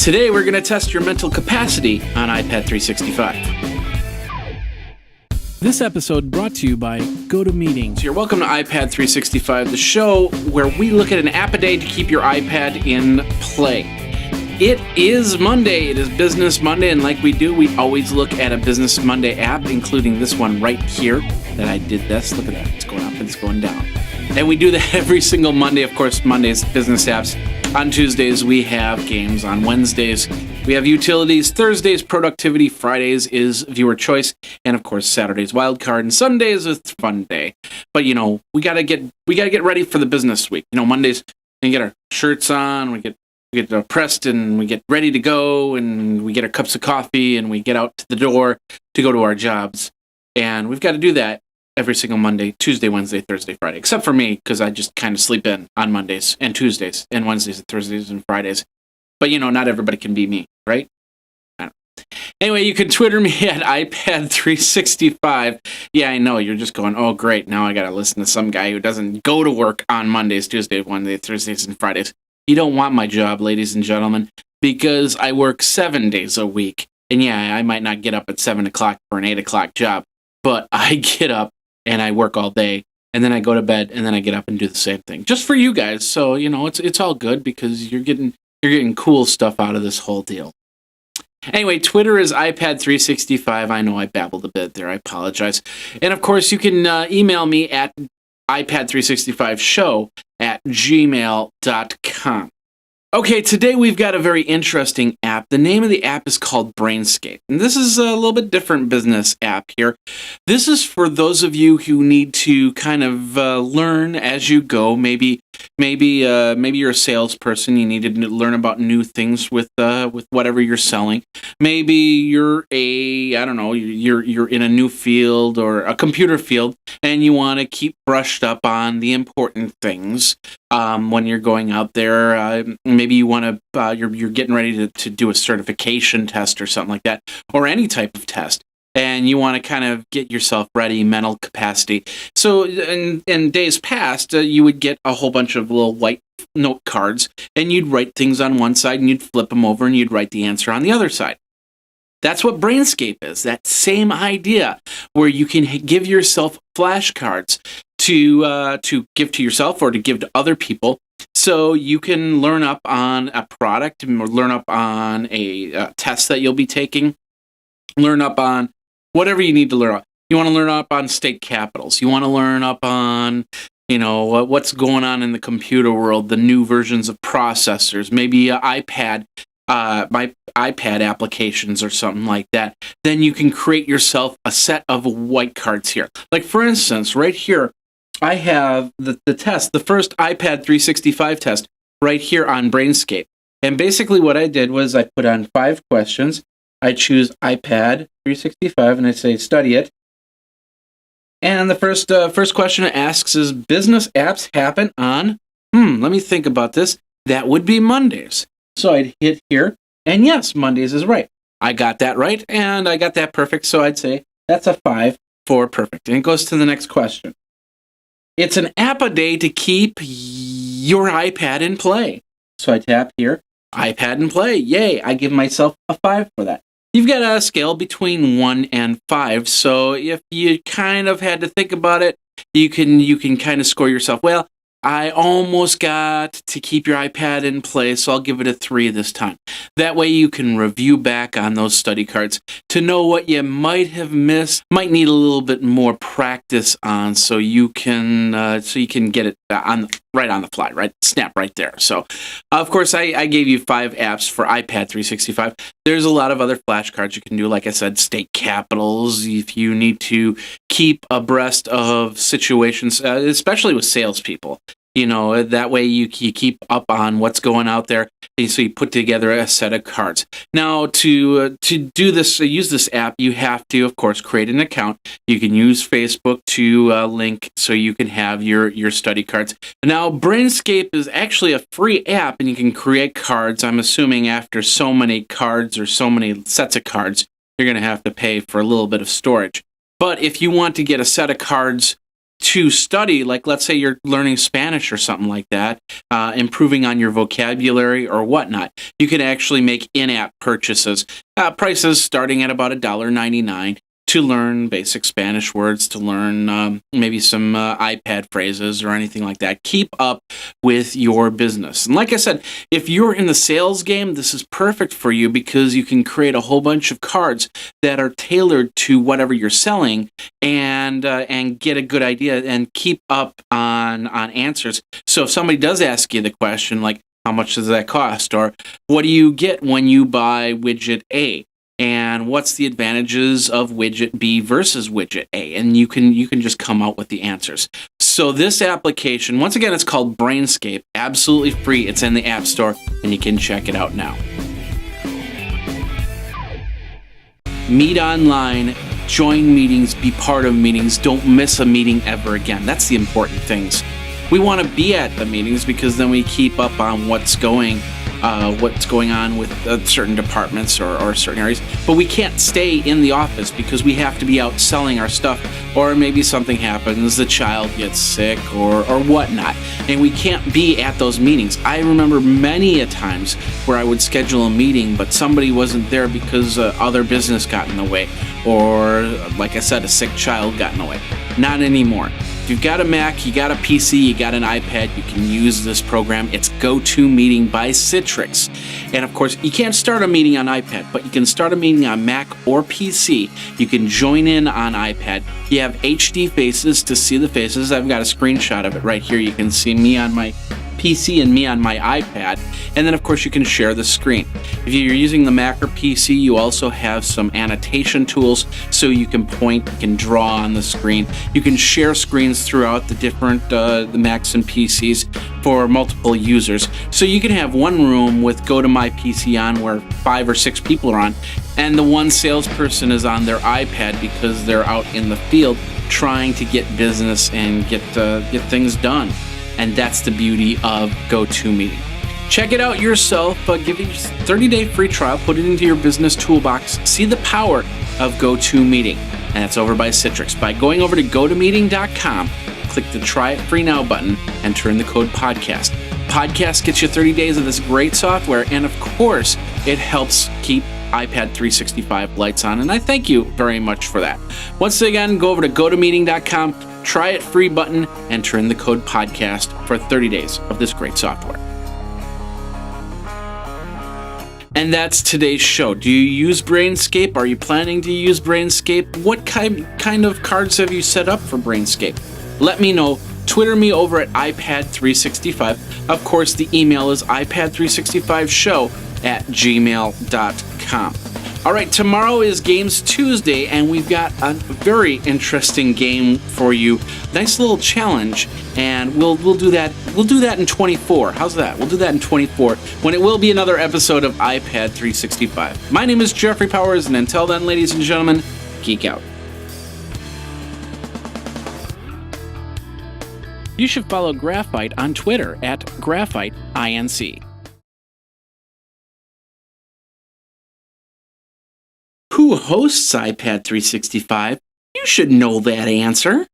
Today we're going to test your mental capacity on iPad 365. This episode brought to you by GoToMeeting. So you're welcome to iPad 365, the show where we look at an app a day to keep your iPad in play. It is Monday. It is Business Monday, and like we do, we always look at a Business Monday app, including this one right here that I did this. Look at that. It's going up and it's going down. And we do that every single Monday. Of course, Mondays, business apps. On Tuesdays, we have games. On Wednesdays, we have utilities. Thursdays, productivity. Fridays is viewer choice. And of course, Saturdays, wildcard. And Sundays is fun day. But you know, we gotta get ready for the business week. You know, Mondays, we get our shirts on, we get pressed, and we get ready to go, and we get our cups of coffee, and we get out to the door to go to our jobs. And we've got to do that every single Monday, Tuesday, Wednesday, Thursday, Friday. Except for me, because I just kind of sleep in on Mondays and Tuesdays and Wednesdays and Thursdays and Fridays. But, you know, not everybody can be me, right? I don't know. Anyway, you can Twitter me at iPad365. Yeah, I know. You're just going, oh, great. Now I got to listen to some guy who doesn't go to work on Mondays, Tuesdays, Wednesdays, Thursdays, and Fridays. You don't want my job, ladies and gentlemen, because I work 7 days a week. And yeah, I might not get up at 7 o'clock for an 8 o'clock job, but I get up and I work all day, and then I go to bed, and then I get up and do the same thing, just for you guys. So, you know, it's all good because you're getting cool stuff out of this whole deal. Anyway, Twitter is iPad365. I know I babbled a bit there. I apologize. And of course, you can email me at iPad365show@gmail.com. Okay, today we've got a very interesting app. The name of the app is called Brainscape. And this is a little bit different business app here. This is for those of you who need to kind of learn as you go. Maybe you're a salesperson. You need to learn about new things with whatever you're selling. Maybe you're you're in a new field or a computer field, and you want to keep brushed up on the important things. When you're going out there, maybe you want to, you're getting ready to do a certification test or something like that, or any type of test, and you want to kind of get yourself ready, mental capacity. So in days past, you would get a whole bunch of little white note cards, and you'd write things on one side, and you'd flip them over, and you'd write the answer on the other side. That's what Brainscape is, that same idea, where you can give yourself flashcards to give to yourself or to give to other people, so you can learn up on a product, or learn up on a test that you'll be taking, learn up on whatever you need to learn up. You want to learn up on state capitals. You want to learn up on, you know, what's going on in the computer world, the new versions of processors, maybe iPad. My iPad applications or something like that, then you can create yourself a set of white cards here. Like, for instance, right here, I have the test, the first iPad 365 test right here on Brainscape. And basically what I did was I put on 5 questions. I choose iPad 365 and I say study it. And the first question it asks is, business apps happen on, let me think about this. That would be Mondays. So I'd hit here, and yes, Mondays is right. I got that right, and I got that perfect, so I'd say that's a 5 for perfect. And it goes to the next question. It's an app a day to keep your iPad in play. So I tap here, iPad in play. Yay, I give myself a 5 for that. You've got a scale between 1 and 5, so if you kind of had to think about it, you can kind of score yourself. Well, I almost got to keep your iPad in place, so I'll give it a 3 this time. That way you can review back on those study cards to know what you might have missed, might need a little bit more practice on, so you can get it right on the fly, right? Snap right there. So, of course, I gave you 5 apps for iPad 365. There's a lot of other flashcards you can do, like I said, state capitals, if you need to keep abreast of situations, especially with salespeople. You know, that way you keep up on what's going out there, and so you put together a set of cards. Now, to do this, use this app, you have to, of course, create an account. You can use Facebook to link so you can have your study cards. Now, Brainscape is actually a free app, and you can create cards. I'm assuming after so many cards or so many sets of cards, you're going to have to pay for a little bit of storage. But if you want to get a set of cards to study, like let's say you're learning Spanish or something like that, improving on your vocabulary or whatnot, you can actually make in-app purchases. Prices starting at about $1.99 to learn basic Spanish words, to learn maybe some iPad phrases or anything like that. Keep up with your business. And like I said, if you're in the sales game, this is perfect for you because you can create a whole bunch of cards that are tailored to whatever you're selling and get a good idea and keep up on answers. So if somebody does ask you the question like, how much does that cost? Or what do you get when you buy widget A? And what's the advantages of widget B versus widget A? And you can just come out with the answers. So this application, once again, it's called Brainscape, absolutely free. It's in the App Store, and you can check it out now. Meet online, join meetings, be part of meetings. Don't miss a meeting ever again. That's the important things. We want to be at the meetings because then we keep up on what's going on with certain departments or certain areas. But we can't stay in the office because we have to be out selling our stuff, or maybe something happens, the child gets sick or whatnot, and we can't be at those meetings. I remember many a times where I would schedule a meeting, but somebody wasn't there because other business got in the way, or like I said, a sick child got in the way. Not anymore. If you've got a Mac, you got a PC, you got an iPad, you can use this program. It's GoToMeeting by Citrix. And of course, you can't start a meeting on iPad, but you can start a meeting on Mac or PC. You can join in on iPad. You have HD faces to see the faces. I've got a screenshot of it right here. You can see me on my PC and me on my iPad. And then, of course, you can share the screen. If you're using the Mac or PC, you also have some annotation tools so you can point, you can draw on the screen. You can share screens throughout the different the Macs and PCs for multiple users. So you can have one room with Go to My PC on where 5 or 6 people are on, and the one salesperson is on their iPad because they're out in the field trying to get business and get things done. And that's the beauty of GoToMeeting. Check it out yourself. Give it a 30-day free trial. Put it into your business toolbox. See the power of GoToMeeting. And that's over by Citrix. By going over to GoToMeeting.com, click the Try It Free Now button, enter in the code podcast. Podcast gets you 30 days of this great software. And of course, it helps keep iPad 365 lights on. And I thank you very much for that. Once again, go over to GoToMeeting.com, Try It Free button, enter in the code podcast for 30 days of this great software. And that's today's show. Do you use Brainscape? Are you planning to use Brainscape? What kind of cards have you set up for Brainscape? Let me know. Twitter me over at iPad365. Of course, the email is iPad365show@gmail.com. All right, tomorrow is Games Tuesday, and we've got a very interesting game for you. Nice little challenge, and we'll do that. We'll do that in 24. How's that? We'll do that in 24, when it will be another episode of iPad 365. My name is Jeffrey Powers, and until then, ladies and gentlemen, geek out. You should follow Graphite on Twitter at GraphiteINC. Who hosts iPad 365? You should know that answer.